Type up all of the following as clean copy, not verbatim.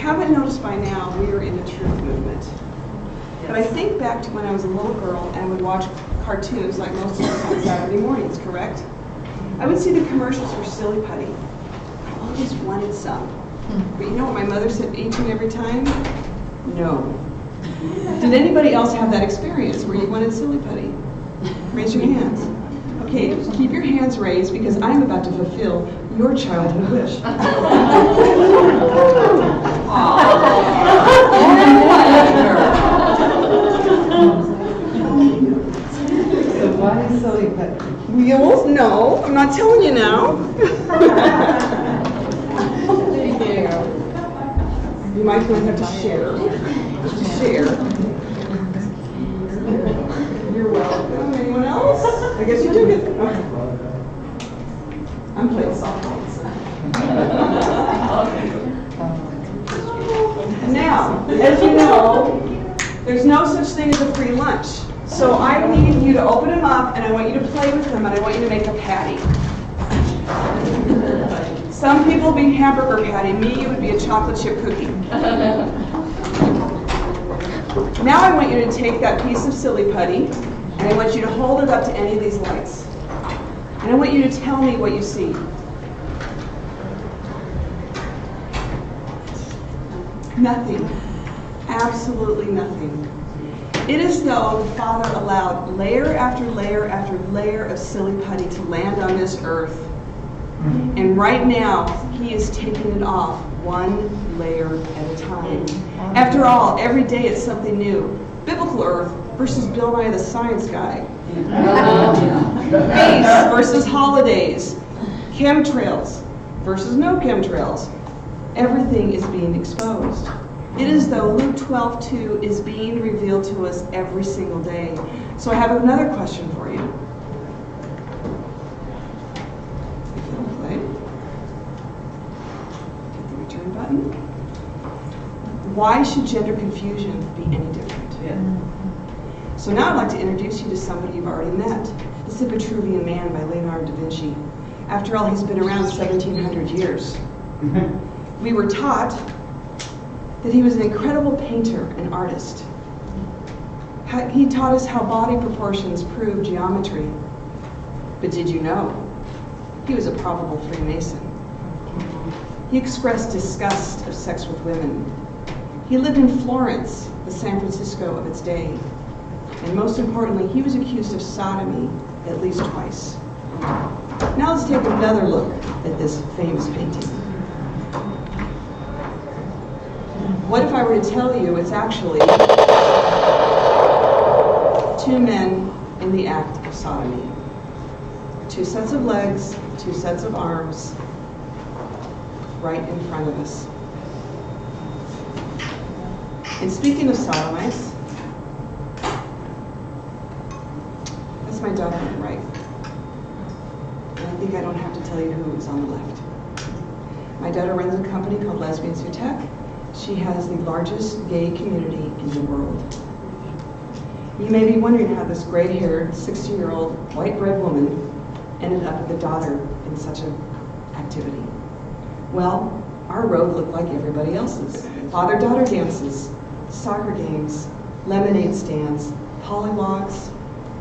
haven't noticed by now, we are in the truth movement. But I think back to when I was a little girl and would watch cartoons like most of us on Saturday mornings, correct? I would see the commercials for Silly Putty. I always wanted some. But you know what my mother said each and every time? No. Did anybody else have that experience where you wanted Silly Putty? Raise your hands. Okay, keep your hands raised because I'm about to fulfill your childhood wish. So why is Silly Putty? Wheels? No, I'm not telling you now. You might have to share. You're welcome. Anyone else? I guess you took it. Okay. I'm playing softball. Now, as you know, there's no such thing as a free lunch. So I need you to open them up, and I want you to play with them, and I want you to make a patty. Some people would be hamburger patty. Me, it would be a chocolate chip cookie. Now I want you to take that piece of Silly Putty, and I want you to hold it up to any of these lights. And I want you to tell me what you see. Nothing. Absolutely nothing. It is though the Father allowed layer after layer after layer of Silly Putty to land on this earth. And right now, He is taking it off one layer at a time. After all, every day it's something new. Biblical Earth versus Bill Nye the Science Guy. Space versus holidays. Chemtrails versus no chemtrails. Everything is being exposed. It is though Luke 12:2 is being revealed to us every single day. So I have another question for you. Button. Why should gender confusion be any different? Yeah. So now I'd like to introduce you to somebody you've already met, the Vitruvian Man by Leonardo da Vinci. After all, he's been around 1,700 years. We were taught that he was an incredible painter and artist. He taught us how body proportions prove geometry. But did you know he was a probable Freemason? He expressed disgust of sex with women. He lived in Florence, the San Francisco of its day. And most importantly, he was accused of sodomy at least twice. Now let's take another look at this famous painting. What if I were to tell you it's actually two men in the act of sodomy? Two sets of legs, two sets of arms, right in front of us. And speaking of sodomites, that's my daughter on the right. And I think I don't have to tell you who is on the left. My daughter runs a company called Lesbians Who Tech. She has the largest gay community in the world. You may be wondering how this gray-haired, 60-year-old, white-bread woman ended up with a daughter in such an activity. Well, our road looked like everybody else's. Father-daughter dances, soccer games, lemonade stands, polywogs,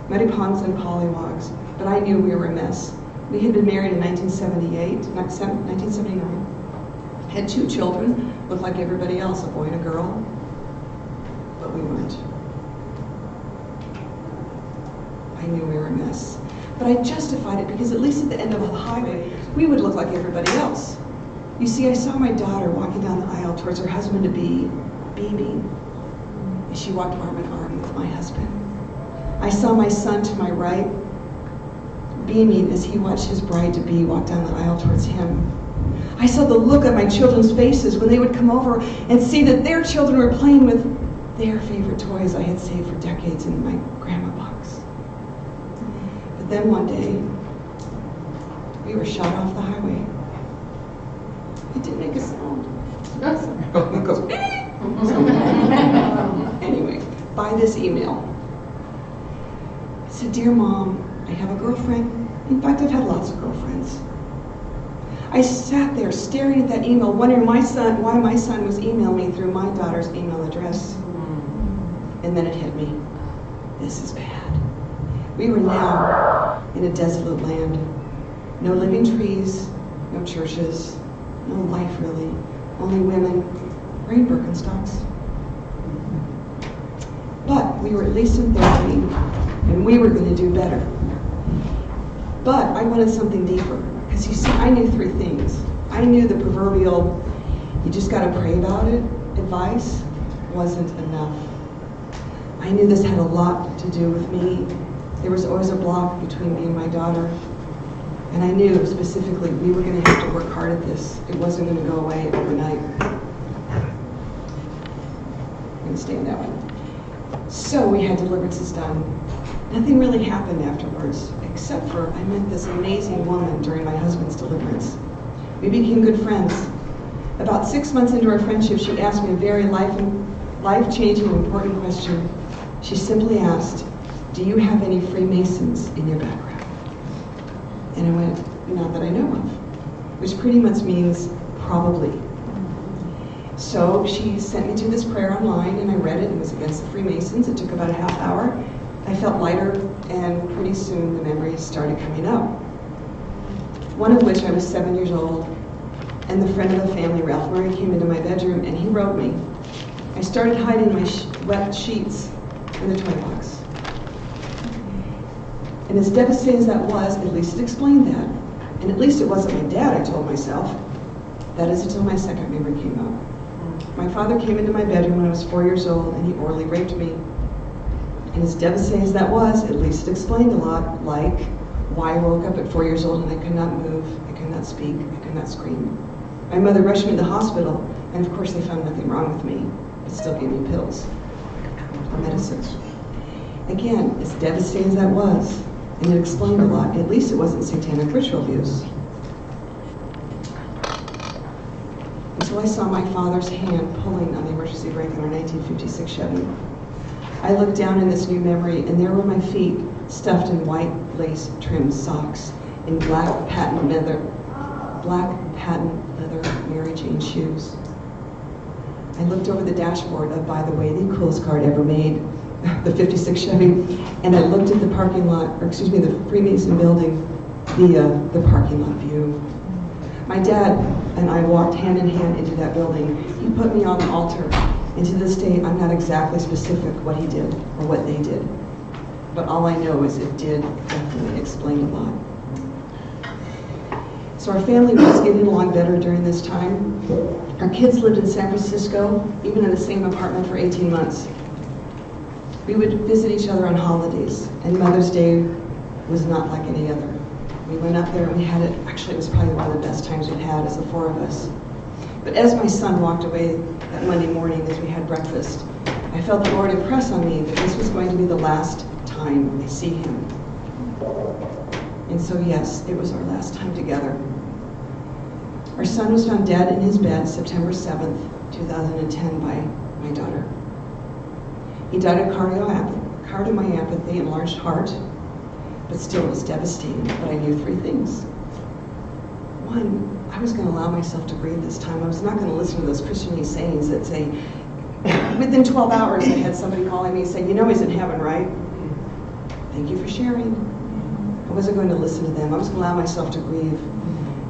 medipons and polywogs. But I knew we were a mess. We had been married in 1979, had 2 children, looked like everybody else, a boy and a girl, but we weren't. I knew we were a mess. But I justified it because at least at the end of the highway, we would look like everybody else. You see, I saw my daughter walking down the aisle towards her husband-to-be, beaming, as she walked arm in arm with my husband. I saw my son to my right, beaming as he watched his bride-to-be walk down the aisle towards him. I saw the look on my children's faces when they would come over and see that their children were playing with their favorite toys I had saved for decades in my grandma box. But then one day, we were shot off the highway. It didn't make a sound. It goes, anyway, by this email. It said, "Dear Mom, I have a girlfriend. In fact, I've had lots of girlfriends. I sat there staring at that email, wondering why my son was emailing me through my daughter's email address. And then it hit me. This is bad. We were now in a desolate land. No living trees, no churches, no life really. Only women wearing Birkenstocks. But we were at least in therapy, and we were going to do better. But I wanted something deeper, because you see, I knew three things. I knew the proverbial, you just got to pray about it, advice wasn't enough. I knew this had a lot to do with me. There was always a block between me and my daughter. And I knew specifically we were going to have to work hard at this. It wasn't going to go away overnight. I'm going to stay in that one. So we had deliverances done. Nothing really happened afterwards, except for I met this amazing woman during my husband's deliverance. We became good friends. About 6 months into our friendship, she asked me a very life-changing and important question. She simply asked, "Do you have any Freemasons in your background?" And I went, "Not that I know of," which pretty much means probably. So she sent me to this prayer online, and I read it. It was against the Freemasons. It took about a half hour. I felt lighter, and pretty soon the memories started coming up. One of which I was 7 years old, and the friend of the family, Ralph Murray, came into my bedroom, and he wrote me. I started hiding my wet sheets in the toy box. And as devastating as that was, at least it explained that. And at least it wasn't my dad, I told myself. That is until my second memory came up. My father came into my bedroom when I was 4 years old, and he orally raped me. And as devastating as that was, at least it explained a lot, like why I woke up at 4 years old and I could not move, I could not speak, I could not scream. My mother rushed me to the hospital, and of course they found nothing wrong with me, but still gave me pills or medicine. Again, as devastating as that was, and it explained a lot, at least it wasn't satanic ritual abuse. Until I saw my father's hand pulling on the emergency brake on our 1956 Chevy. I looked down in this new memory, and there were my feet stuffed in white lace trimmed socks and black patent leather Mary Jane shoes. I looked over the dashboard of, by the way, the coolest car I'd ever made, the 56 Chevy, and I looked at the parking lot, or excuse me, the Freemason building, the parking lot view. My dad and I walked hand in hand into that building. He put me on the altar, and to this day, I'm not exactly specific what he did or what they did. But all I know is it did definitely explain a lot. So our family was getting along better during this time. Our kids lived in San Francisco, even in the same apartment for 18 months. We would visit each other on holidays, and Mother's Day was not like any other. We went up there and we had it, actually it was probably one of the best times we've had as the four of us. But as my son walked away that Monday morning as we had breakfast, I felt the Lord impress on me that this was going to be the last time I see him. And so yes, it was our last time together. Our son was found dead in his bed September 7th, 2010 by my daughter. He died of cardiomyopathy, enlarged heart, but still it was devastating. But I knew three things. One, I was going to allow myself to breathe this time. I was not going to listen to those Christianese sayings that say, within 12 hours I had somebody calling me saying, "You know he's in heaven, right?" Thank you for sharing. I wasn't going to listen to them. I was going to allow myself to grieve.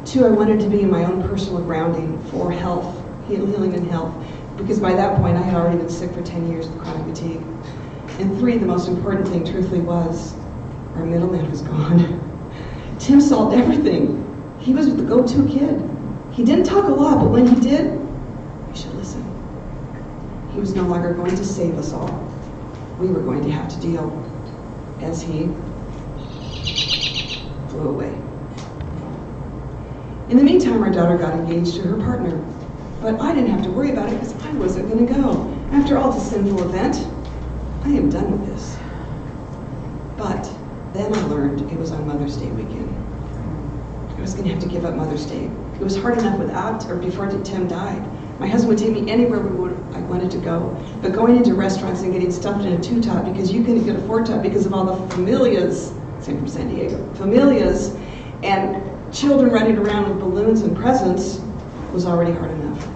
Two, I wanted to be in my own personal grounding for health, healing and health, because by that point I had already been sick for 10 years with chronic fatigue. And three, the most important thing truthfully was, our middleman was gone. Tim solved everything. He was the go-to kid. He didn't talk a lot, but when he did, you should listen. He was no longer going to save us all. We were going to have to deal as he flew away. In the meantime, our daughter got engaged to her partner, but I didn't have to worry about it because I wasn't going to go. After all, it's a sinful event. I am done with this. But then I learned it was on Mother's Day weekend. I was going to have to give up Mother's Day. It was hard enough without, or before Tim died. My husband would take me anywhere I wanted to go, but going into restaurants and getting stuffed in a two-top because you couldn't afford top because of all the familias, same from San Diego, familias, and children running around with balloons and presents was already hard enough.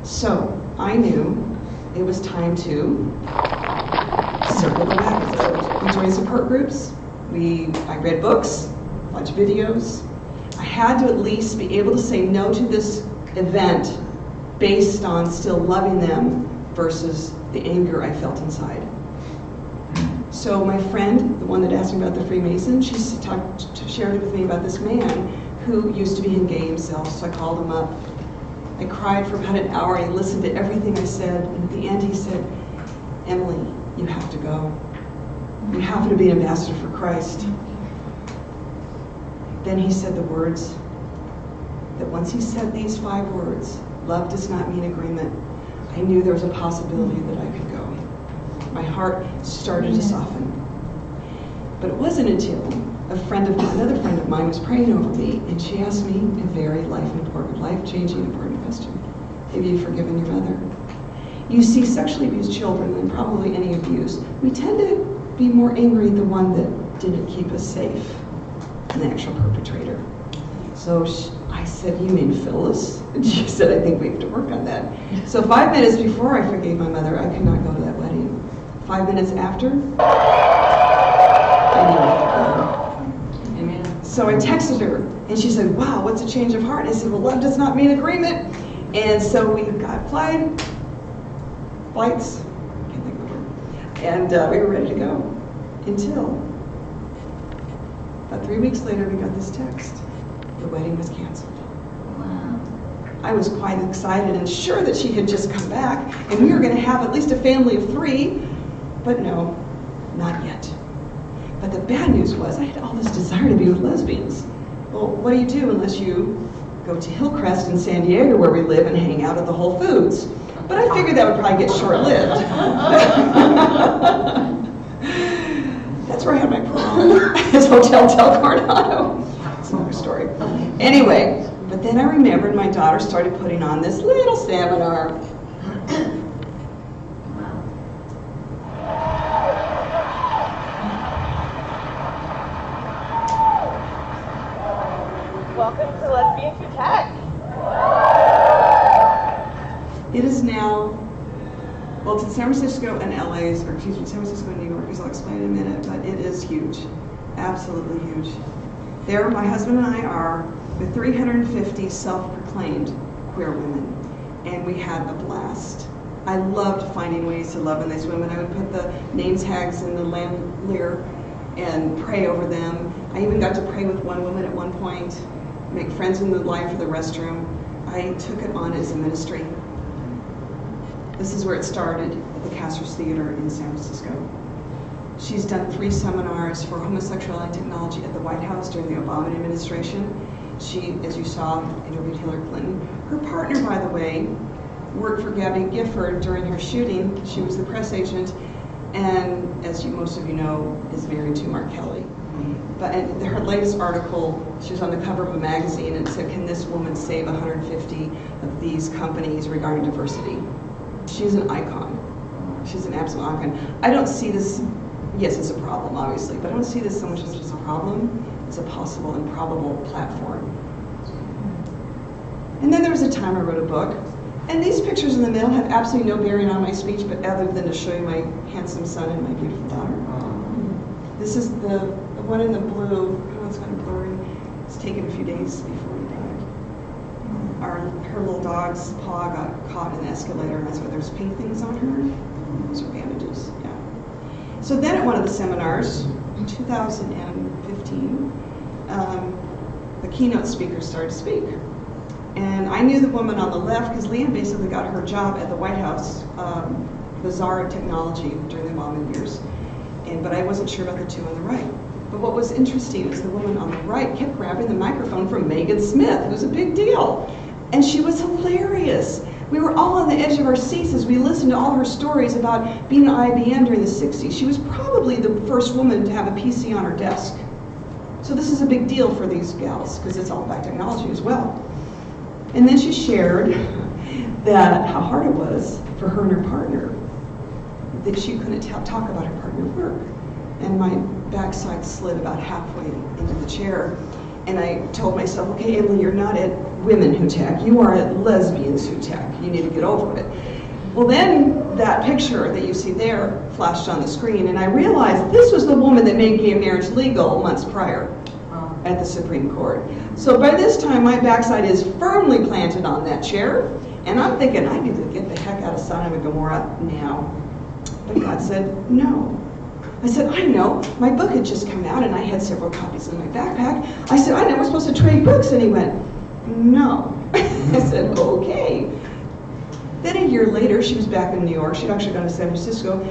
So I knew it was time to circle the wagons. We joined support groups. I read books, watched videos. I had to at least be able to say no to this event based on still loving them versus the anger I felt inside. So my friend, the one that asked me about the Freemason, she shared it with me about this man who used to be in gay himself, so I called him up. I cried for about an hour. He listened to everything I said, and at the end he said, Emily, you have to go. You have to be an ambassador for Christ. Then he said the words, that once he said these 5 words, love does not mean agreement, I knew there was a possibility that I could go. My heart started to soften. But it wasn't until another friend of mine was praying over me, and she asked me a very life-changing, important question. Have you forgiven your mother? You see, sexually abused children, and probably any abuse, we tend to be more angry at the one that didn't keep us safe than the actual perpetrator. So I said, you mean Phyllis? And she said, I think we have to work on that. So 5 minutes before I forgave my mother, I could not go to that wedding. 5 minutes after, I knew I had to go. Amen. So I texted her, and she said, wow, what's a change of heart? And I said, well, love does not mean agreement. And so we got flights, can't think of the word, and we were ready to go. Until about 3 weeks later, we got this text. The wedding was canceled. Wow. I was quite excited and sure that she had just come back, and we were going to have at least a family of 3, but no, not yet. But the bad news was I had all this desire to be with lesbians. Well, what do you do unless you go to Hillcrest in San Diego, where we live, and hang out at the Whole Foods? But I figured that would probably get short-lived. That's where I had my prom. It's Hotel Del Coronado. It's another story. Anyway, but then I remembered my daughter started putting on this little seminar. Welcome to Lesbian to Tech. It is now, well, it's in San Francisco and LA, or excuse me, San Francisco and New York, as I'll explain in a minute, but it is huge, absolutely huge. There, my husband and I are with 350 self-proclaimed queer women, and we had a blast. I loved finding ways to love in these women. I would put the name tags in the lamplier and pray over them. I even got to pray with one woman at one point, make friends in the line for the restroom. I took it on as a ministry. This is where it started, at the Casters Theater in San Francisco. She's done 3 seminars for homosexuality and technology at the White House during the Obama administration. She, as you saw, interviewed Hillary Clinton. Her partner, by the way, worked for Gabby Gifford during her shooting. She was the press agent, and as most of you know, is married to Mark Kelly. But in her latest article, she was on the cover of a magazine and said, can this woman save 150 of these companies regarding diversity? She's an icon. She's an absolute icon. I don't see this, yes, it's a problem, obviously, but I don't see this so much as just a problem. It's a possible and probable platform. And then there was a time I wrote a book, and these pictures in the middle have absolutely no bearing on my speech, but other than to show you my handsome son and my beautiful daughter. This is the one in the blue. I know it's kind of blurry. It's taken a few days before he died. Her little dog's paw got caught in the escalator, and that's why there's pink things on her. Those are bandages, yeah. So then at one of the seminars, in 2015, the keynote speaker started to speak. And I knew the woman on the left, because Leanne basically got her job at the White House, Bazaar of Technology during the Obama years. But I wasn't sure about the two on the right. But what was interesting was the woman on the right kept grabbing the microphone from Megan Smith, who was a big deal. And she was hilarious. We were all on the edge of our seats as we listened to all her stories about being at IBM during the 60s. She was probably the first woman to have a PC on her desk. So this is a big deal for these gals, because it's all about technology as well. And then she shared that how hard it was for her and her partner, that she couldn't talk about her partner at work. And my backside slid about halfway into the chair. And I told myself, okay, Emily, you're not at women who tech, you are at lesbians who tech. You need to get over it. Well, then that picture that you see there flashed on the screen, and I realized this was the woman that made gay marriage legal months prior at the Supreme Court. So by this time, my backside is firmly planted on that chair, and I'm thinking, I need to get the heck out of Sodom and Gomorrah now. But God said, no. I said, I know. My book had just come out, and I had several copies in my backpack. I said, I know we're supposed to trade books. And he went, no. I said, okay. Then a year later, she was back in New York. She'd actually gone to San Francisco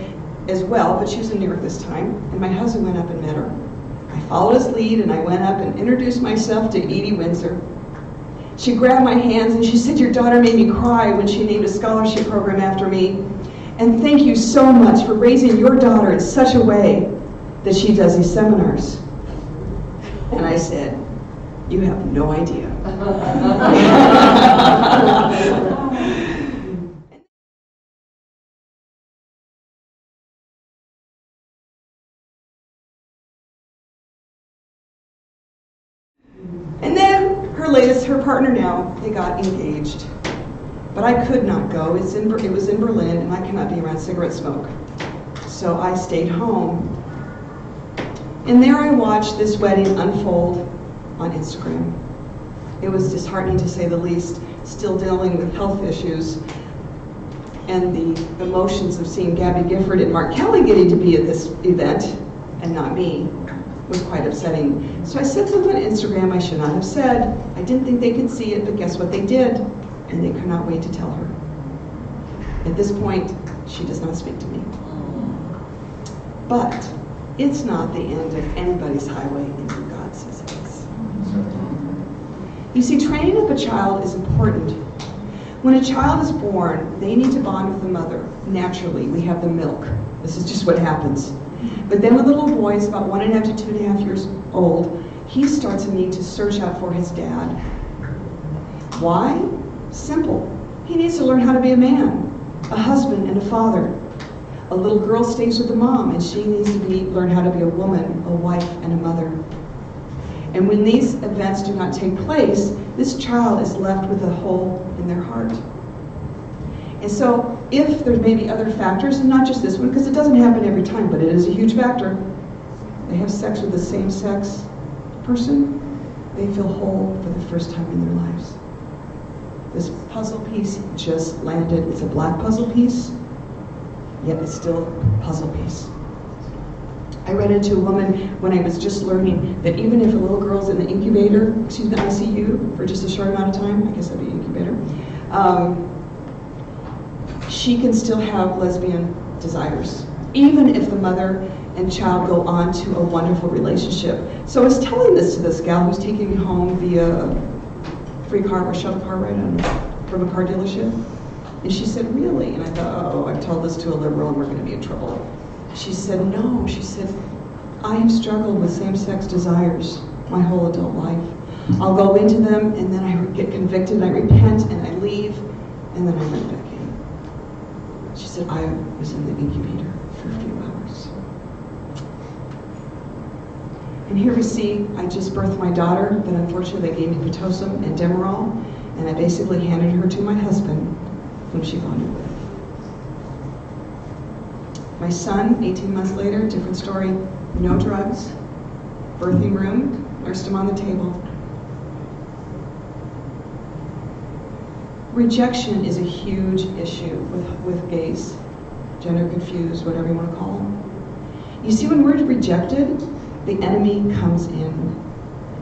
as well, but she was in New York this time. And my husband went up and met her. I followed his lead, and I went up and introduced myself to Edie Windsor. She grabbed my hands, and she said, your daughter made me cry when she named a scholarship program after me. And thank you so much for raising your daughter in such a way that she does these seminars. And I said, you have no idea. And then her partner now, they got engaged. But I could not go. It was in Berlin, and I cannot be around cigarette smoke. So I stayed home. And there I watched this wedding unfold on Instagram. It was disheartening to say the least, still dealing with health issues. And the emotions of seeing Gabby Gifford and Mark Kelly getting to be at this event, and not me, was quite upsetting. So I said something on Instagram I should not have said. I didn't think they could see it, but guess what they did? And they could not wait to tell her. At this point, she does not speak to me. But it's not the end of anybody's highway into God says it is. You see, training up a child is important. When a child is born, they need to bond with the mother. Naturally, we have the milk. This is just what happens. But then when the little boy is about 1.5 to 2.5 years old, he starts to need to search out for his dad. Why? Simple. He needs to learn how to be a man, a husband, and a father. A little girl stays with the mom, and she needs to learn how to be a woman, a wife, and a mother. And when these events do not take place, this child is left with a hole in their heart. And so if there may be other factors, and not just this one, because it doesn't happen every time, but it is a huge factor, they have sex with the same-sex person, they feel whole for the first time in their lives. This puzzle piece just landed. It's a black puzzle piece, yet it's still a puzzle piece. I ran into a woman when I was just learning that even if a little girl's in the incubator, the ICU, for just a short amount of time, I guess that'd be incubator, she can still have lesbian desires, even if the mother and child go on to a wonderful relationship. So I was telling this to this gal who's taking me home via free car or shuttle car ride from a car dealership. And she said, really? And I thought, oh, I've told this to a liberal and we're going to be in trouble. She said, no. She said, I have struggled with same-sex desires my whole adult life. I'll go into them and then I get convicted and I repent and I leave and then I went back in. She said, I was in the incubator for a few hours. And here we see, I just birthed my daughter, but unfortunately they gave me Pitocin and Demerol, and I basically handed her to my husband, whom she bonded with. My son, 18 months later, different story, no drugs, birthing room, nursed him on the table. Rejection is a huge issue with gays, gender confused, whatever you want to call them. You see, when we're rejected, the enemy comes in.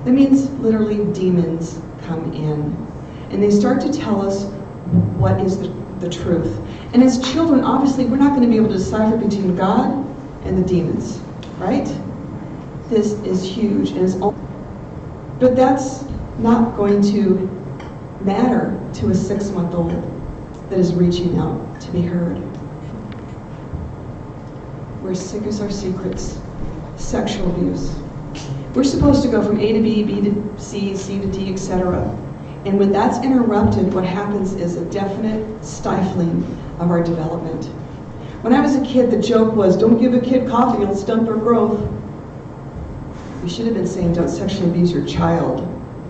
That means literally demons come in. And they start to tell us what is the truth. And as children, obviously, we're not going to be able to decipher between God and the demons, right? This is huge. But that's not going to matter to a 6-month-old that is reaching out to be heard. We're sick as our secrets. Sexual abuse. We're supposed to go from A to B, B to C, C to D, etc. And when that's interrupted, what happens is a definite stifling of our development. When I was a kid, the joke was, don't give a kid coffee, it'll stunt their growth. We should have been saying, don't sexually abuse your child.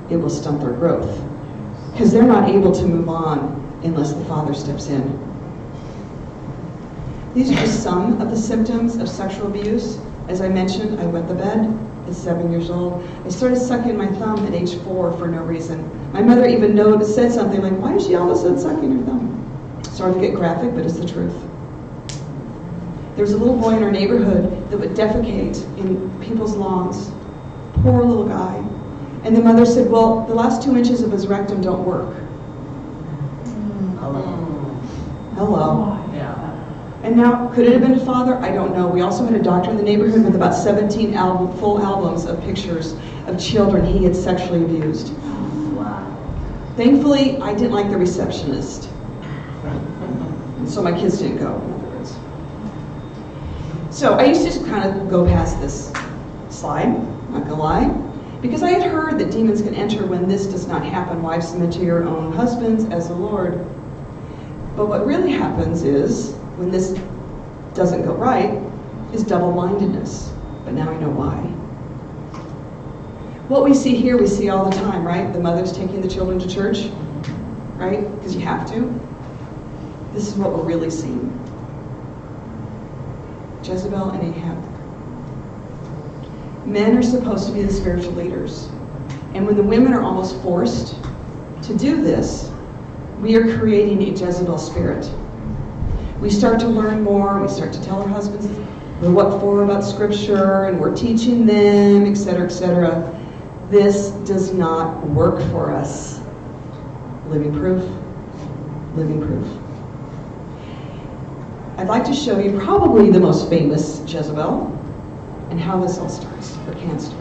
It will stunt their growth. Because they're not able to move on unless the father steps in. These are just some of the symptoms of sexual abuse. As I mentioned, I wet the bed at 7 years old. I started sucking my thumb at age 4 for no reason. My mother even said something like, why is she all of a sudden sucking her thumb? Sorry to get graphic, but it's the truth. There was a little boy in our neighborhood that would defecate in people's lawns. Poor little guy. And the mother said, well, the last 2 inches of his rectum don't work. Hello. Yeah. And now, could it have been a father? I don't know. We also had a doctor in the neighborhood with about 17 full albums of pictures of children he had sexually abused. Wow. Thankfully, I didn't like the receptionist. And so my kids didn't go, in other words. So I used to just kind of go past this slide, not gonna lie, because I had heard that demons can enter when this does not happen. Wives, submit to your own husbands as the Lord. But what really happens is, when this doesn't go right, is double-mindedness. But now I know why. What we see here, we see all the time, right? The mothers taking the children to church, right? Because you have to. This is what we're really seeing. Jezebel and Ahab. Men are supposed to be the spiritual leaders. And when the women are almost forced to do this, we are creating a Jezebel spirit. We start to learn more, we start to tell our husbands what for about scripture, and we're teaching them, etc., etc. This does not work for us. Living proof. Living proof. I'd like to show you probably the most famous Jezebel and how this all starts, or can start.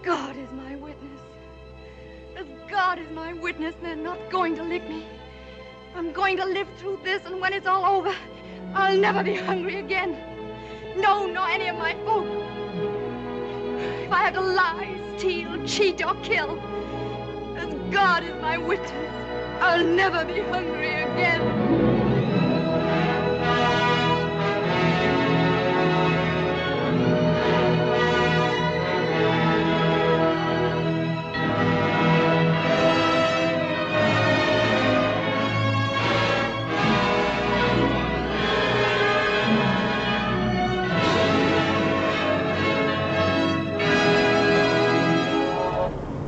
God is my witness. As God is my witness, they're not going to lick me. I'm going to live through this, and when it's all over, I'll never be hungry again. No, nor any of my folk. If I have to lie, steal, cheat, or kill, as God is my witness, I'll never be hungry again.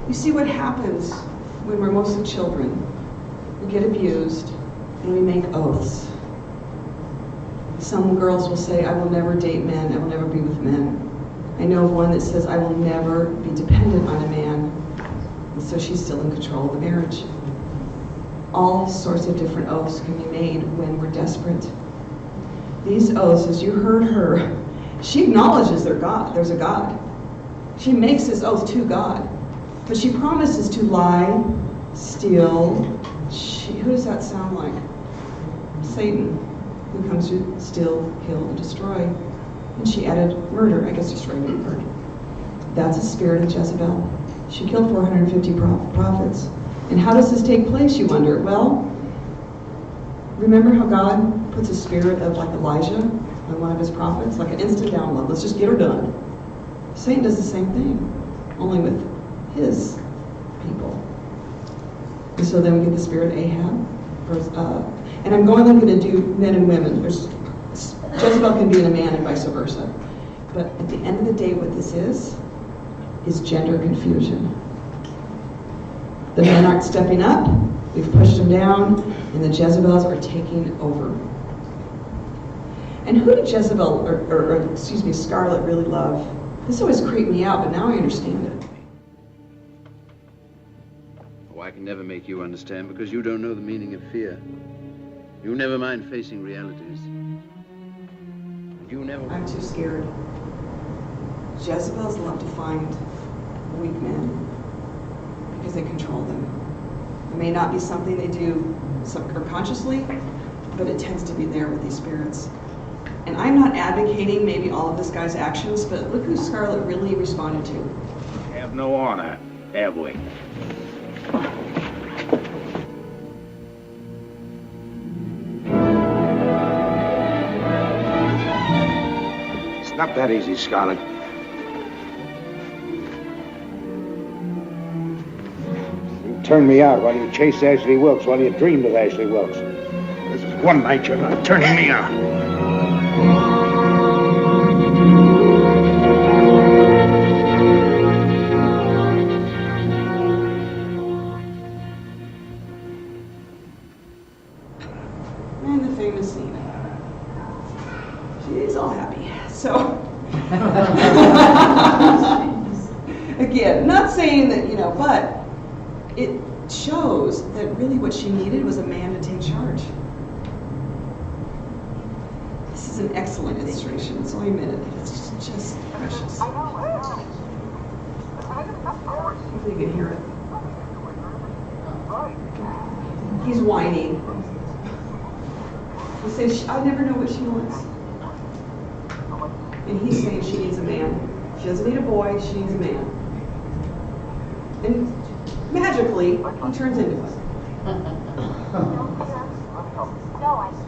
You see what happens when we're mostly children. We get abused and we make oaths. Some girls will say, I will never date men, I will never be with men. I know of one that says, I will never be dependent on a man. And so she's still in control of the marriage. All sorts of different oaths can be made when we're desperate. These oaths, as you heard her, she acknowledges there's a God. She makes this oath to God. But she promises to lie, steal. Who does that sound like? Satan, who comes to steal, kill, and destroy. And she added murder, I guess destroy means murder. That's a spirit of Jezebel. She killed 450 prophets. And how does this take place, you wonder? Well, remember how God puts a spirit of like Elijah on one of his prophets? Like an instant download. Let's just get her done. Satan does the same thing, only with his people. And so then we get the spirit of Ahab. And I'm only going to do men and women. There's Jezebel can be in a man and vice versa. But at the end of the day, what this is gender confusion. The men aren't stepping up, we've pushed them down, and the Jezebels are taking over. And who did Jezebel, or Scarlet really love? This always creeped me out, but now I understand it. Oh, I can never make you understand because you don't know the meaning of fear. You never mind facing realities. You never... I'm too scared. Jezebels love to find weak men because they control them. It may not be something they do subconsciously, but it tends to be there with these spirits. And I'm not advocating maybe all of this guy's actions, but look who Scarlet really responded to. Have no honor, have we? It's not that easy, Scarlet. You turned me out while you chased Ashley Wilkes, while you dreamed of Ashley Wilkes. This is one night you're not turning me out. And the famous scene. She's all happy. So, again, not saying that, but it shows that really what she needed was a man to take charge. This is an excellent illustration. It's only a minute. It's just precious. Hopefully you can hear it. He's whining. He says, I never know what she wants. And he's saying she needs a man. She doesn't need a boy, she needs a man. And magically, he turns into one.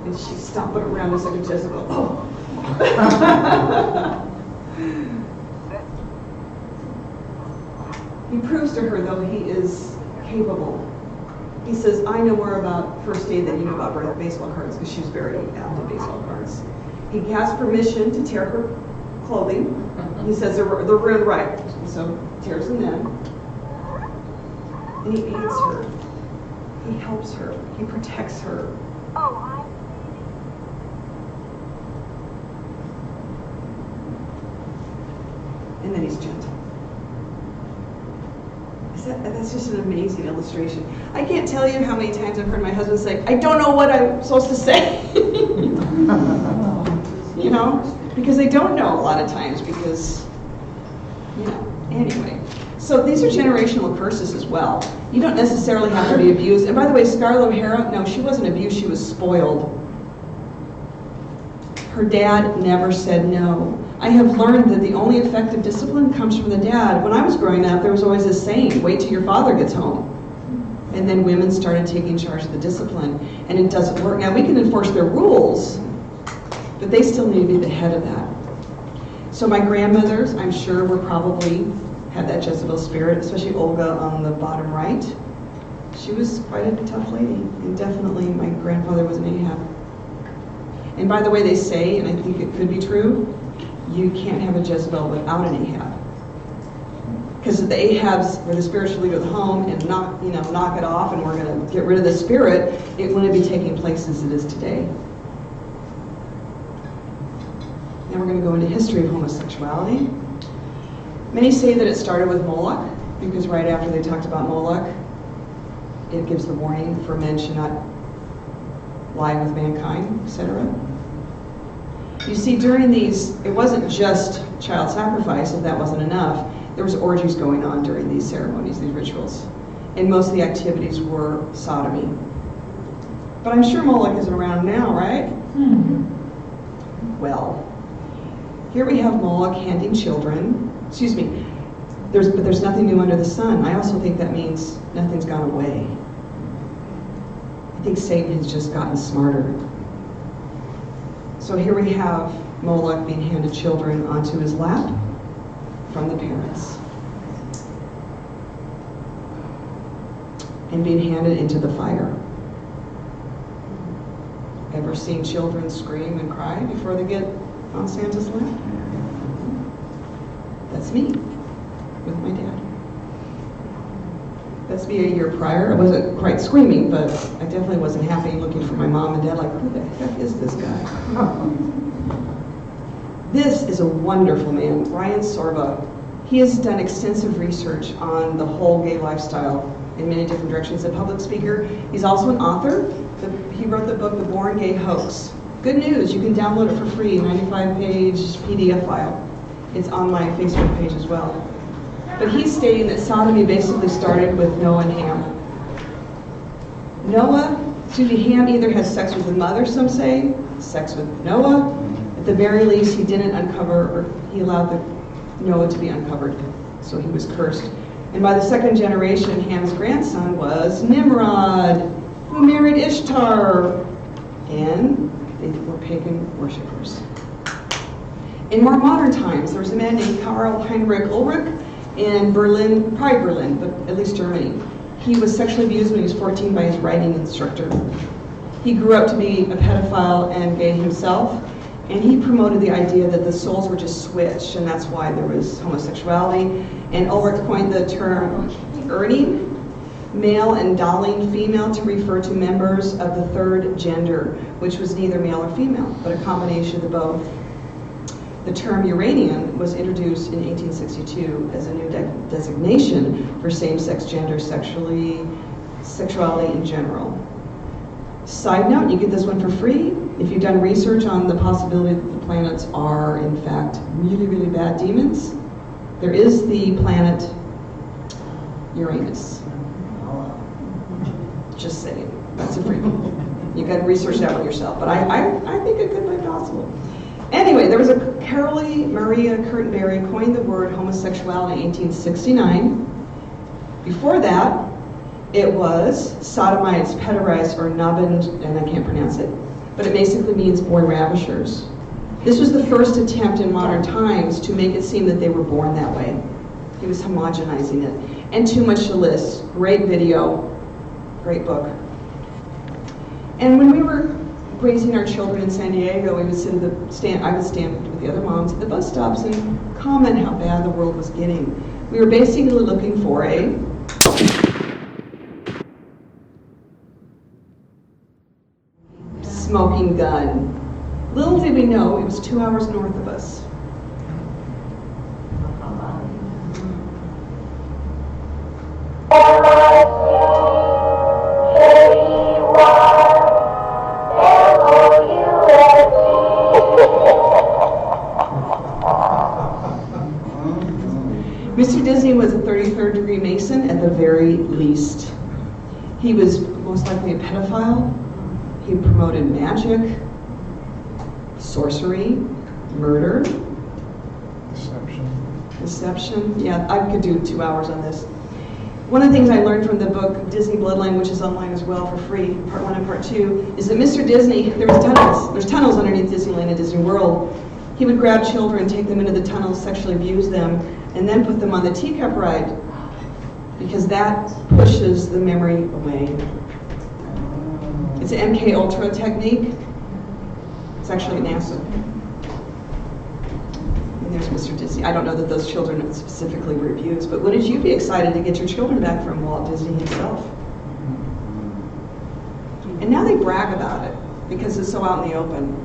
And she's stomping around us like a Jezebel. Oh. He proves to her, though, he is capable. He says, I know more about first aid than you know about baseball cards, because she's very apt at baseball cards. He has permission to tear her clothing. He says they're ruined right, so tears them then. And he aids her. He helps her. He protects her. And then he's gentle. That's just an amazing illustration. I can't tell you how many times I've heard my husband say, I don't know what I'm supposed to say. Because they don't know a lot of times because, anyway. So these are generational curses as well. You don't necessarily have to be abused. And by the way, Scarlett O'Hara, no, she wasn't abused, she was spoiled. Her dad never said no. I have learned that the only effective discipline comes from the dad. When I was growing up, there was always this saying, wait till your father gets home. And then women started taking charge of the discipline, and it doesn't work. Now, we can enforce their rules, but they still need to be the head of that. So my grandmothers, I'm sure, were probably had that Jezebel spirit, especially Olga on the bottom right. She was quite a tough lady, and definitely my grandfather was an Ahab. And by the way, they say, and I think it could be true, you can't have a Jezebel without an Ahab. Because if the Ahabs were the spiritual leader of the home and knock it off and we're going to get rid of the spirit, it wouldn't be taking place as it is today. Now we're going to go into history of homosexuality. Many say that it started with Moloch, because right after they talked about Moloch, it gives the warning for men should not lie with mankind, etc. You see, during these, it wasn't just child sacrifice, if that wasn't enough. There was orgies going on during these ceremonies, these rituals. And most of the activities were sodomy. But I'm sure Moloch isn't around now, right? Mm-hmm. Well, here we have Moloch handing children, but there's nothing new under the sun. I also think that means nothing's gone away. I think Satan has just gotten smarter. So here we have Moloch being handed children onto his lap from the parents. And being handed into the fire. Ever seen children scream and cry before they get on Santa's lap? That's me, with my dad. That's me a year prior. I wasn't quite screaming, but I definitely wasn't happy looking for my mom and dad like, who the heck is this guy? This is a wonderful man, Brian Sorba. He has done extensive research on the whole gay lifestyle in many different directions. He's a public speaker. He's also an author. He wrote the book, The Born Gay Hoax. Good news, you can download it for free, 95-page PDF file. It's on my Facebook page as well. But he's stating that sodomy basically started with Noah and Ham. Ham either has sex with his mother, some say, sex with Noah. At the very least, he didn't uncover, or he allowed Noah to be uncovered, so he was cursed. And by the second generation, Ham's grandson was Nimrod, who married Ishtar, and they were pagan worshippers. In more modern times, there was a man named Karl Heinrich Ulrich in Berlin, probably Berlin, but at least Germany. He was sexually abused when he was 14 by his writing instructor. He grew up to be a pedophile and gay himself, and he promoted the idea that the souls were just switched, and that's why there was homosexuality. And Ulrich coined the term Erning, male, and Darling, female, to refer to members of the third gender, which was neither male or female, but a combination of both. The term Uranian was introduced in 1862 as a new designation for same-sex gender sexuality in general. Side note, you get this one for free. If you've done research on the possibility that the planets are, in fact, really, really bad demons, there is the planet Uranus. Just saying, that's a free one. You got to research that one yourself, but I think it could be possible. Anyway, there was a Carolee Maria Kurtenberry coined the word homosexuality in 1869. Before that, it was sodomites, pederites, or nabend, and I can't pronounce it, but it basically means born ravishers. This was the first attempt in modern times to make it seem that they were born that way. He was homogenizing it. And too much to list. Great video, great book. And when we were raising our children in San Diego, we would sit at I would stand with the other moms at the bus stops and comment how bad the world was getting. We were basically looking for a smoking gun. Little did we know it was 2 hours north of us. Mr. Disney was a 33rd degree Mason at the very least. He was most likely a pedophile. He promoted magic, sorcery, murder, deception. Yeah, I could do 2 hours on this. One of the things I learned from the book Disney Bloodline, which is online as well for free, part 1 and part 2, is that Mr. Disney, there was tunnels. There's tunnels underneath Disneyland and Disney World. He would grab children, take them into the tunnels, sexually abuse them, and then put them on the teacup ride, because that pushes the memory away. It's an MK Ultra technique. It's actually at NASA. And there's Mr. Disney. I don't know that those children specifically were abused, but wouldn't you be excited to get your children back from Walt Disney himself? And now they brag about it because it's so out in the open.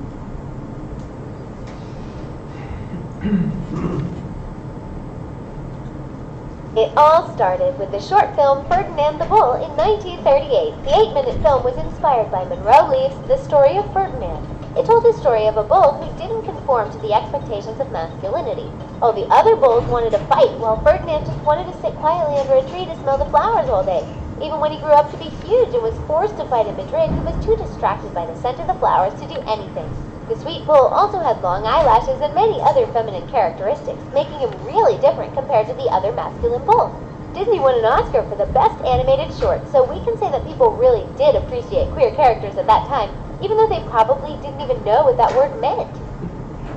It all started with the short film Ferdinand the Bull in 1938. The 8-minute film was inspired by Monroe Leaf's The Story of Ferdinand. It told the story of a bull who didn't conform to the expectations of masculinity. All the other bulls wanted to fight, while Ferdinand just wanted to sit quietly under a tree to smell the flowers all day. Even when he grew up to be huge and was forced to fight in Madrid, he was too distracted by the scent of the flowers to do anything. The sweet bull also had long eyelashes and many other feminine characteristics, making him really different compared to the other masculine bulls. Disney won an Oscar for the Best Animated Short, so we can say that people really did appreciate queer characters at that time, even though they probably didn't even know what that word meant.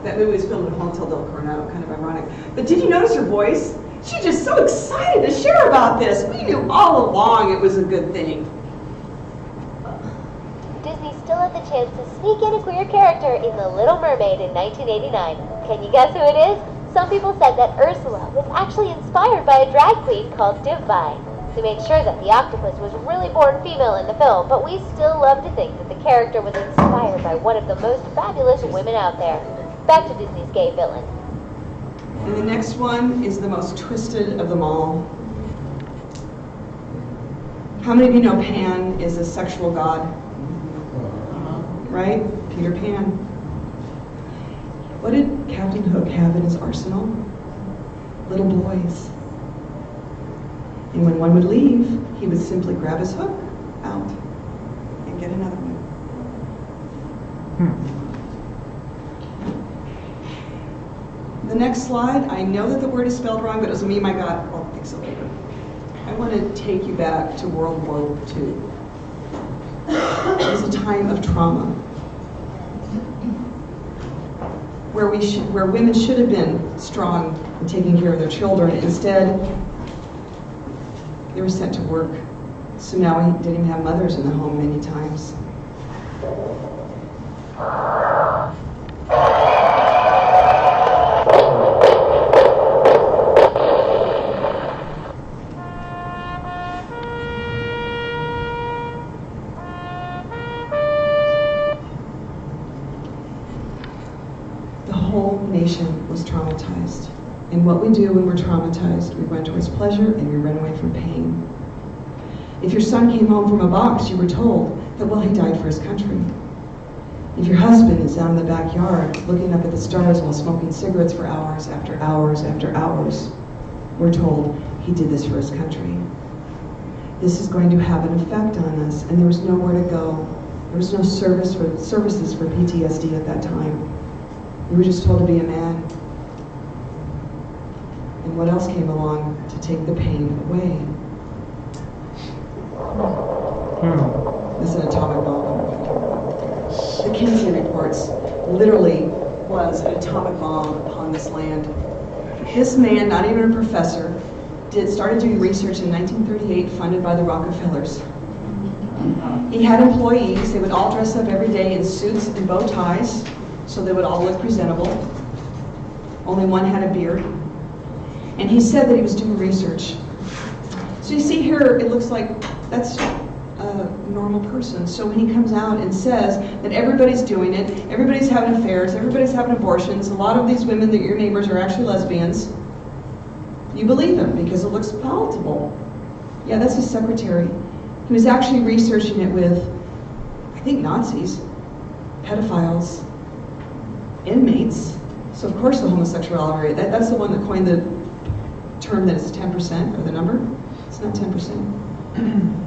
That movie was filmed in Hotel del Coronado, kind of ironic. But did you notice her voice? She's just so excited to share about this. We knew all along it was a good thing. Disney still had the chance to sneak in a queer character in The Little Mermaid in 1989. Can you guess who it is? Some people said that Ursula was actually inspired by a drag queen called Divine. They made sure that the octopus was really born female in the film, but we still love to think that the character was inspired by one of the most fabulous women out there. Back to Disney's gay villain. And the next one is the most twisted of them all. How many of you know Pan is a sexual god? Right? Peter Pan. What did Captain Hook have in his arsenal? Little boys. And when one would leave, he would simply grab his hook out and get another one. The next slide, I know that the word is spelled wrong, but it was a meme I got. I'll fix it later. I want to take you back to World War II. It was a time of trauma where women should have been strong and taking care of their children. Instead, they were sent to work. So now we didn't even have mothers in the home many times. The whole nation was traumatized. And what we do when we're traumatized, we run towards pleasure and we run away from pain. If your son came home from a box, you were told that, well, he died for his country. If your husband is down in the backyard looking up at the stars while smoking cigarettes for hours after hours after hours, we're told he did this for his country. This is going to have an effect on us, and there was nowhere to go. There was no services for PTSD at that time. We were just told to be a man. And what else came along to take the pain away? This is an atomic bomb. The Kinsey reports literally was an atomic bomb upon this land. This man, not even a professor, started doing research in 1938 funded by the Rockefellers. He had employees. They would all dress up every day in suits and bow ties, so they would all look presentable. Only one had a beard. And he said that he was doing research. So you see here, it looks like that's a normal person. So when he comes out and says that everybody's doing it, everybody's having affairs, everybody's having abortions, a lot of these women that your neighbors are actually lesbians, you believe him because it looks palatable. Yeah, that's his secretary. He was actually researching it with, I think, Nazis, pedophiles, inmates. So of course the homosexuality, that's the one that coined the term that it's 10%, or the number. It's not 10%.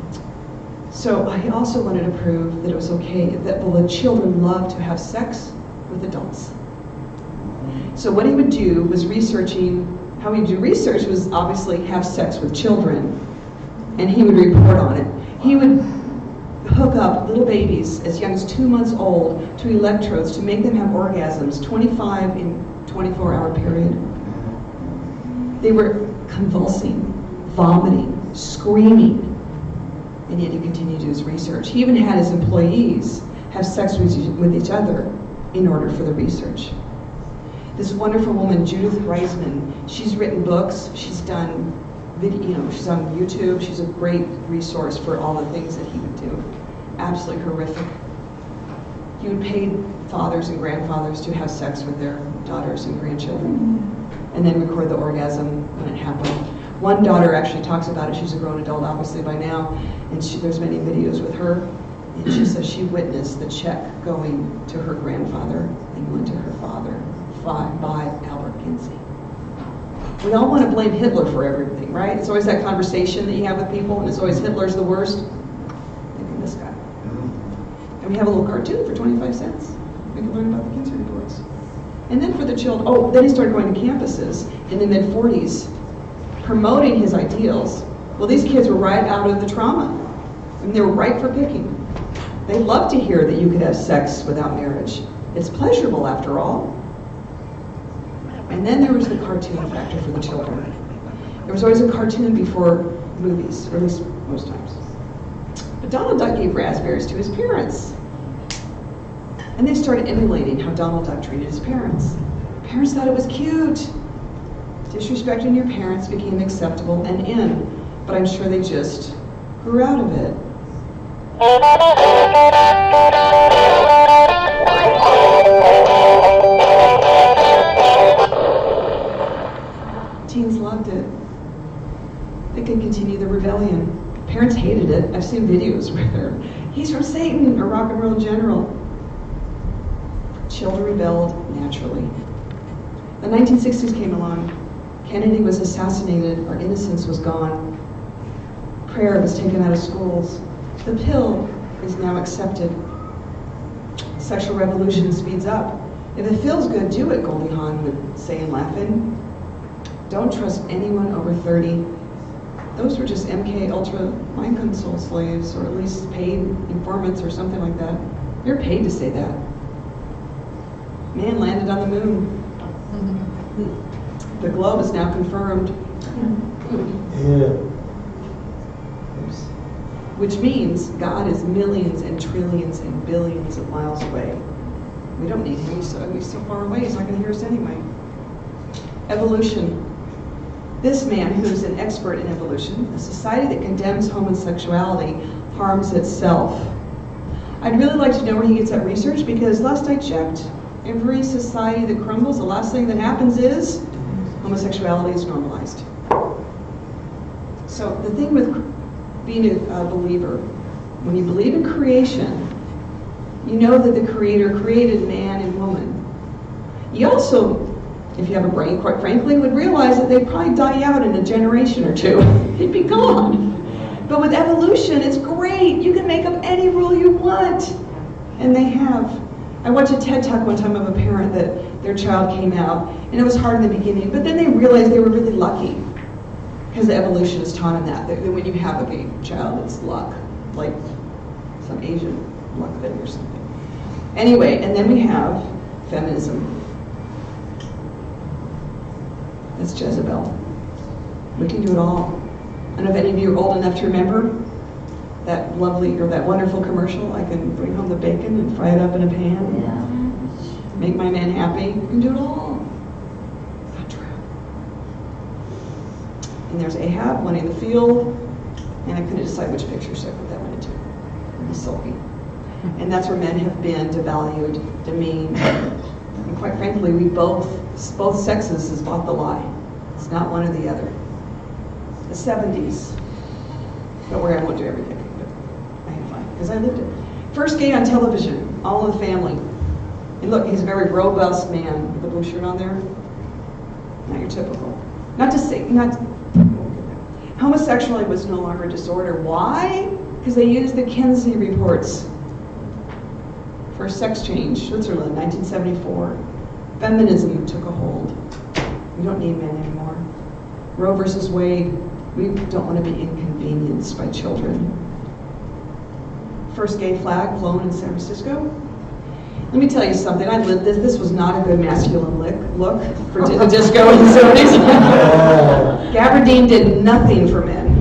So I also wanted to prove that it was okay, that well, the children love to have sex with adults. So what he would do was how he'd do research was obviously have sex with children, and he would report on it. He would hook up little babies as young as 2 months old to electrodes to make them have orgasms, 25 in 24-hour period. They were convulsing, vomiting, screaming, and yet he continued to do his research. He even had his employees have sex with each other in order for the research. This wonderful woman, Judith Reisman, she's written books, she's done video, she's on YouTube, she's a great resource for all the things that he would do. Absolutely horrific. He would pay fathers and grandfathers to have sex with their daughters and grandchildren, and then record the orgasm when it happened. One daughter actually talks about it. She's a grown adult, obviously, by now, and there's many videos with her, and she says she witnessed the check going to her grandfather and went to her father by Albert Kinsey. We all want to blame Hitler for everything, right? It's always that conversation that you have with people, and it's always Hitler's the worst. Look at this guy. And we have a little cartoon for 25 cents. We can learn about the Kinsey reports. And then for the children, then he started going to campuses in the mid-40s, promoting his ideals. Well, these kids were right out of the trauma, and they were ripe for picking. They loved to hear that you could have sex without marriage. It's pleasurable, after all. And then there was the cartoon factor for the children. There was always a cartoon before movies, or at least most times. But Donald Duck gave raspberries to his parents. And they started emulating how Donald Duck treated his parents. Parents thought it was cute. Disrespecting your parents became acceptable and in, but I'm sure they just grew out of it. Teens loved it. They could continue the rebellion. Parents hated it. I've seen videos where they're, he's from Satan, or rock and roll in general. Children rebelled naturally. The 1960s came along. Kennedy was assassinated. Our innocence was gone. Prayer was taken out of schools. The pill is now accepted. Sexual revolution speeds up. If it feels good, do it, Goldie Hawn would say and laughing. Don't trust anyone over 30. Those were just MK Ultra mind control slaves, or at least paid informants or something like that. You're paid to say that. Man landed on the moon. The globe is now confirmed. Which means God is millions and trillions and billions of miles away. We don't need him. He's so far away, he's not going to hear us anyway. Evolution. This man, who's an expert in evolution, a society that condemns homosexuality, harms itself. I'd really like to know where he gets that research, because last I checked, every society that crumbles, the last thing that happens is homosexuality is normalized. So the thing with being a believer, when you believe in creation, you know that the Creator created man and woman. You also, if you have a brain, quite frankly, would realize that they'd probably die out in a generation or two. They'd be gone. But with evolution, it's great. You can make up any rule you want. And they have. I watched a TED Talk one time of a parent that their child came out, and it was hard in the beginning, but then they realized they were really lucky, because the evolutionists taught them that when you have a gay child, it's luck, like some Asian luck thing or something. Anyway, and then we have feminism. That's Jezebel. We can do it all. I don't know if any of you are old enough to remember that lovely, or that wonderful commercial, I can bring home the bacon and fry it up in a pan, make my man happy. You can do it all. Not true. And there's Ahab wanting the field, and I couldn't decide which picture, so I put that one into. And he's sulky. And that's where men have been devalued, demeaned. And quite frankly, we both sexes has bought the lie. It's not one or the other. The 70s. Don't worry, I won't do everything. Because I lived it. First gay on television, All in the Family. And look, he's a very robust man with the blue shirt on there. Not your typical. Not to say, homosexuality was no longer a disorder. Why? Because they used the Kinsey reports for sex change, Switzerland, 1974. Feminism took a hold. We don't need men anymore. Roe versus Wade, we don't want to be inconvenienced by children. First gay flag flown in San Francisco. Let me tell you something. I lived this. This was not a good masculine look for the disco in the 70s. Gabardine did nothing for men.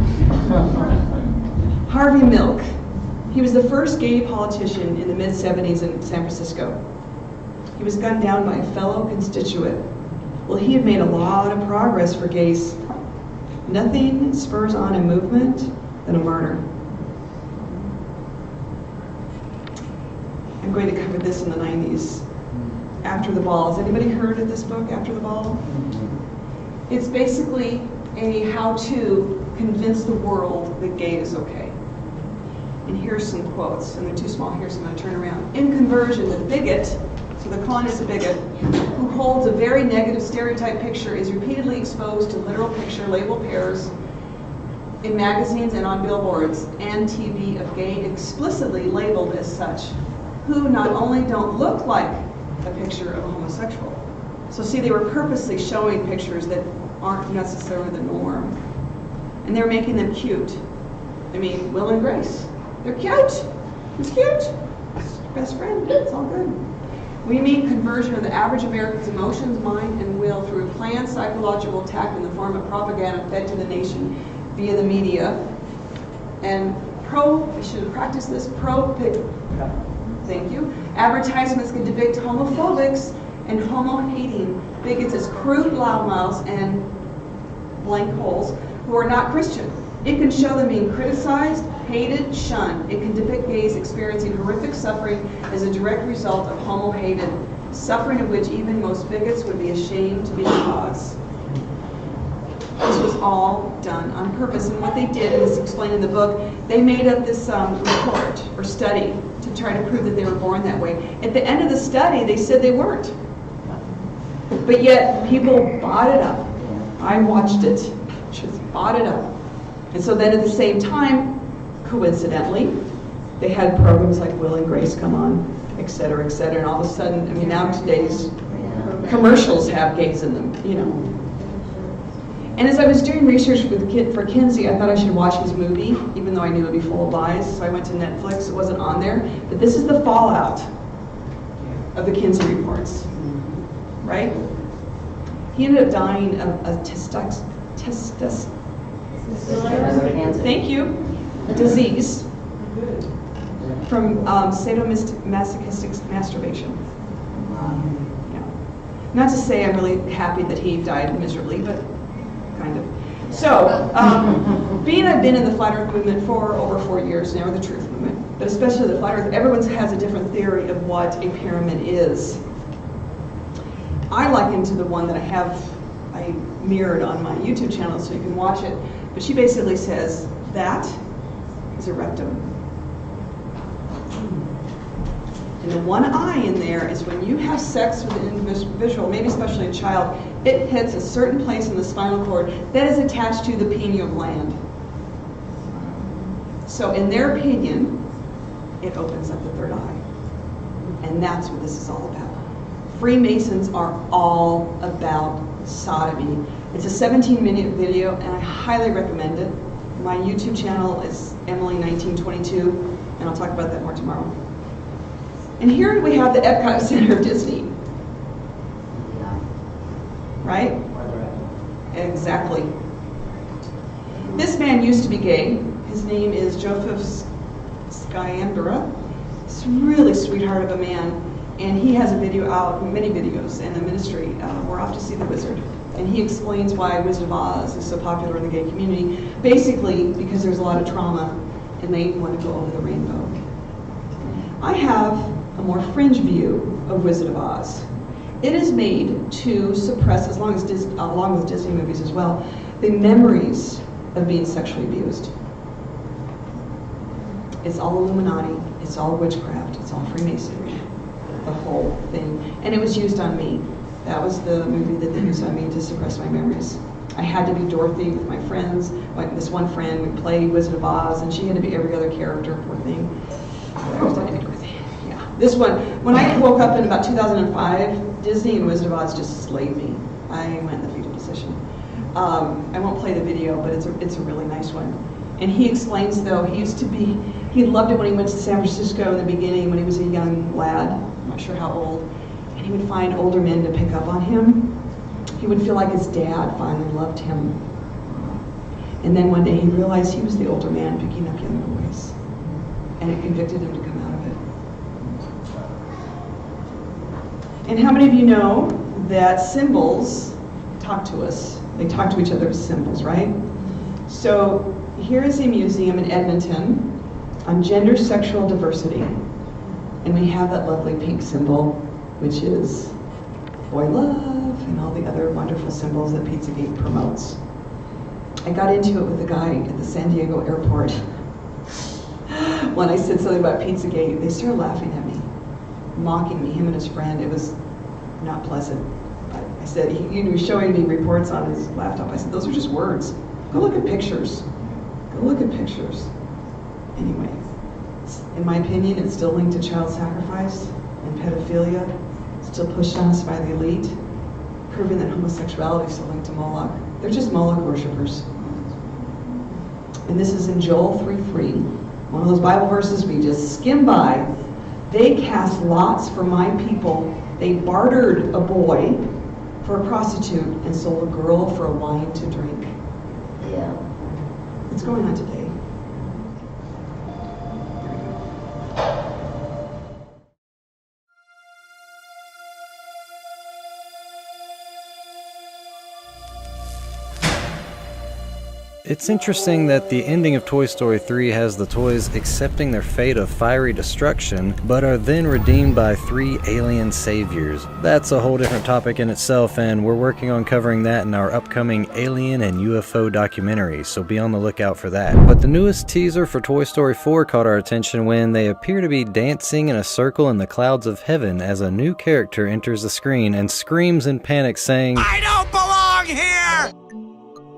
Harvey Milk. He was the first gay politician in the mid-70s in San Francisco. He was gunned down by a fellow constituent. Well, he had made a lot of progress for gays. Nothing spurs on a movement than a murder. I'm going to cover this in the 90s. After the Ball. Has anybody heard of this book, After the Ball? It's basically a how-to convince the world that gay is okay. And here's some quotes, and they're too small here, so I'm going to turn around. In conversion, the bigot, so the con is a bigot, who holds a very negative stereotype picture is repeatedly exposed to literal picture label pairs in magazines and on billboards and TV of gay explicitly labeled as such, who not only don't look like a picture of a homosexual. So see, they were purposely showing pictures that aren't necessarily the norm. And they're making them cute. I mean, Will and Grace. They're cute. It's cute. Best friend. It's all good. We mean conversion of the average American's emotions, mind, and will through a planned psychological attack in the form of propaganda fed to the nation via the media. And we should practice this, Thank you. Advertisements can depict homophobics and homo-hating bigots as crude loudmouths and blank holes who are not Christian. It can show them being criticized, hated, shunned. It can depict gays experiencing horrific suffering as a direct result of homo-hated, suffering of which even most bigots would be ashamed to be the cause. This was all done on purpose, and what they did, and it's explained in the book, they made up this report or study to try to prove that they were born that way. At the end of the study, they said they weren't. But yet, people bought it up. I watched it. Just bought it up. And so then at the same time, coincidentally, they had programs like Will and Grace come on, et cetera, and all of a sudden, I mean, now today's commercials have gays in them, you know. And as I was doing research for Kinsey, I thought I should watch his movie, even though I knew it would be full of lies, so I went to Netflix. It wasn't on there. But this is the fallout of the Kinsey reports, right? He ended up dying of a thank you, disease from sadomasochistic masturbation. Yeah. Not to say I'm really happy that he died miserably, but kind of. So, being I've been in the Flat Earth movement for over 4 years now, or the Truth movement, but especially the Flat Earth, everyone has a different theory of what a pyramid is. I liken to the one that I mirrored on my YouTube channel so you can watch it. But she basically says that is a rectum. And the one eye in there is when you have sex with an individual, maybe especially a child, it hits a certain place in the spinal cord that is attached to the pineal gland. So in their opinion, it opens up the third eye. And that's what this is all about. Freemasons are all about sodomy. It's a 17-minute video, and I highly recommend it. My YouTube channel is Emily1922, and I'll talk about that more tomorrow. And here we have the Epcot Center of Disney. Right? Exactly. This man used to be gay. His name is Joseph Skyandra. He's a really sweetheart of a man. And he has a video out, many videos in the ministry. We're off to see the wizard. And he explains why Wizard of Oz is so popular in the gay community. Basically, because there's a lot of trauma and they want to go over the rainbow. I have a more fringe view of Wizard of Oz. It is made to suppress, along with Disney movies as well, the memories of being sexually abused. It's all Illuminati, it's all witchcraft, it's all Freemasonry. The whole thing. And it was used on me. That was the movie that they used on me to suppress my memories. I had to be Dorothy with my friends. Like this one friend would play Wizard of Oz, and she had to be every other character, poor thing. Yeah. This one, when I woke up in about 2005, Disney and Wizard of Oz just slayed me. I went in the fetal position. I won't play the video, but it's a really nice one. And he explains, though, he loved it when he went to San Francisco in the beginning when he was a young lad. I'm not sure how old. And he would find older men to pick up on him. He would feel like his dad finally loved him. And then one day he realized he was the older man picking up young boys. And it convicted him to come out of it. And how many of you know that symbols talk to us? They talk to each other as symbols, right? So here is a museum in Edmonton on gender sexual diversity. And we have that lovely pink symbol, which is boy love and all the other wonderful symbols that Pizzagate promotes. I got into it with a guy at the San Diego airport. When I said something about Pizzagate, they started laughing at me, mocking me, him and his friend. It was not pleasant. I said, he was showing me reports on his laptop. I said, those are just words. Go look at pictures. Go look at pictures. Anyway, in my opinion, it's still linked to child sacrifice and pedophilia, still pushed on us by the elite, proving that homosexuality is still linked to Moloch. They're just Moloch worshipers. And this is in Joel 3:3, one of those Bible verses we just skim by. They cast lots for my people. They bartered a boy for a prostitute and sold a girl for a wine to drink. Yeah. What's going on today? It's interesting that the ending of Toy Story 3 has the toys accepting their fate of fiery destruction, but are then redeemed by 3 alien saviors. That's a whole different topic in itself, and we're working on covering that in our upcoming Alien and UFO documentary, so be on the lookout for that. But the newest teaser for Toy Story 4 caught our attention when they appear to be dancing in a circle in the clouds of heaven as a new character enters the screen and screams in panic saying, "I don't belong here!"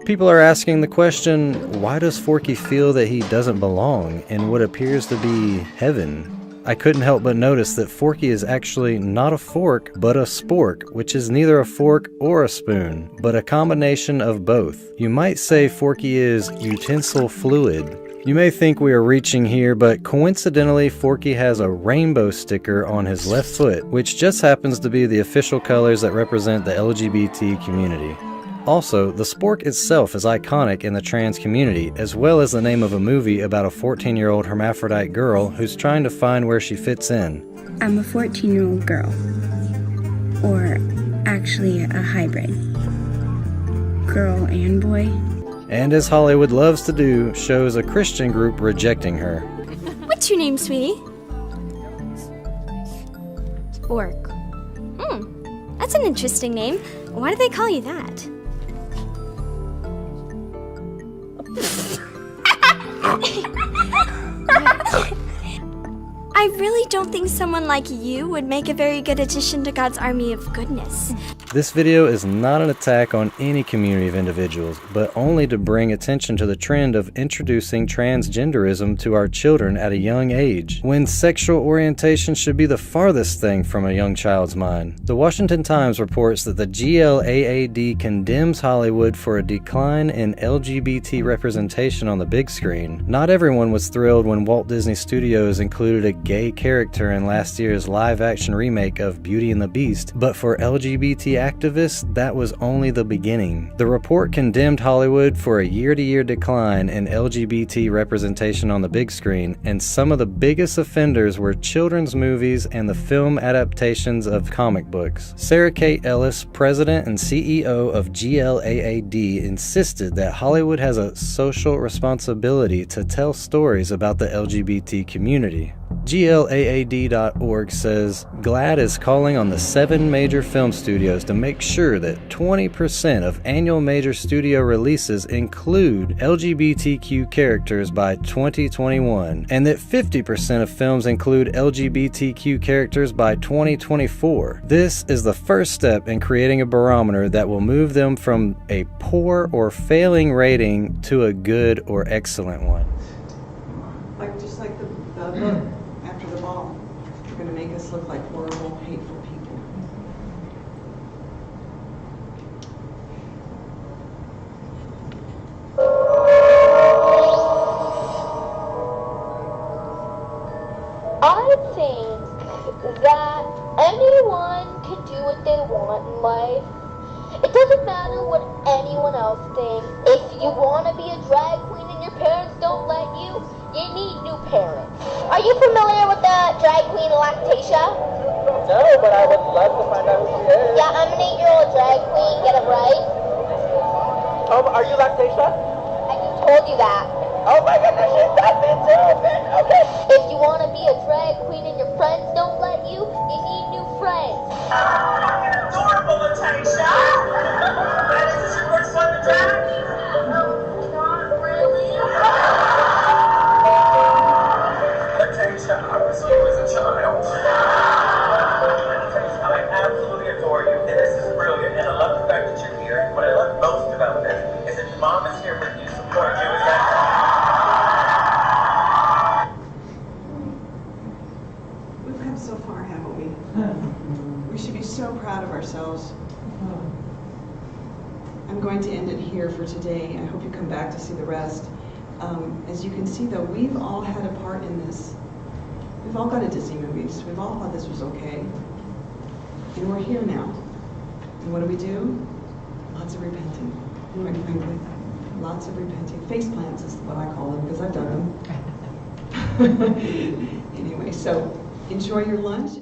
People are asking the question, why does Forky feel that he doesn't belong in what appears to be heaven? I couldn't help but notice that Forky is actually not a fork, but a spork, which is neither a fork or a spoon, but a combination of both. You might say Forky is utensil fluid. You may think we are reaching here, but coincidentally, Forky has a rainbow sticker on his left foot, which just happens to be the official colors that represent the LGBT community. Also, the spork itself is iconic in the trans community, as well as the name of a movie about a 14-year-old hermaphrodite girl who's trying to find where she fits in. I'm a 14-year-old girl. Or actually a hybrid. Girl and boy. And as Hollywood loves to do, shows a Christian group rejecting her. What's your name, sweetie? Spork. That's an interesting name. Why do they call you that? I really don't think someone like you would make a very good addition to God's army of goodness. This video is not an attack on any community of individuals, but only to bring attention to the trend of introducing transgenderism to our children at a young age, when sexual orientation should be the farthest thing from a young child's mind. The Washington Times reports that the GLAAD condemns Hollywood for a decline in LGBT representation on the big screen. Not everyone was thrilled when Walt Disney Studios included a gay character in last year's live-action remake of Beauty and the Beast, but for LGBT activists, that was only the beginning. The report condemned Hollywood for a year-to-year decline in LGBT representation on the big screen, and some of the biggest offenders were children's movies and the film adaptations of comic books. Sarah Kate Ellis, president and CEO of GLAAD, insisted that Hollywood has a social responsibility to tell stories about the LGBT community. GLAAD.org says, GLAAD is calling on the 7 major film studios to make sure that 20% of annual major studio releases include LGBTQ characters by 2021, and that 50% of films include LGBTQ characters by 2024. This is the first step in creating a barometer that will move them from a poor or failing rating to a good or excellent one. Just like the book after the ball. They're going to make us look like horrible, hateful people. I think that anyone can do what they want in life. It doesn't matter what anyone else thinks. If you want to be a drag queen and your parents don't let you, you need new parents. Are you familiar with the drag queen Lactatia? No, but I would love to find out who she is. Yeah, I'm an 8-year-old drag queen. Get it right? Are you Lactatia? I just told you that. Oh my goodness, she's that big too. Okay. If you want to be a drag queen and your friends don't let you, you need new friends. Adorable, Lactatia. And is this your first time to drag? No, not really. Lactatia, I was you as a child. I absolutely adore you, and this is brilliant, and I love the fact that you're here. What I love most about this is that your mom is here with you, supporting you. Is that We've come so far, haven't we? We should be so proud of ourselves. I'm going to end it here for today. I hope you come back to see the rest. As you can see, though, we've all had a part in this. We've all gone to Disney movies. We've all thought this was okay. And we're here now. And what do? Lots of repenting, quite frankly. Lots of repenting. Face plants is what I call them, because I've done them. Anyway, so enjoy your lunch.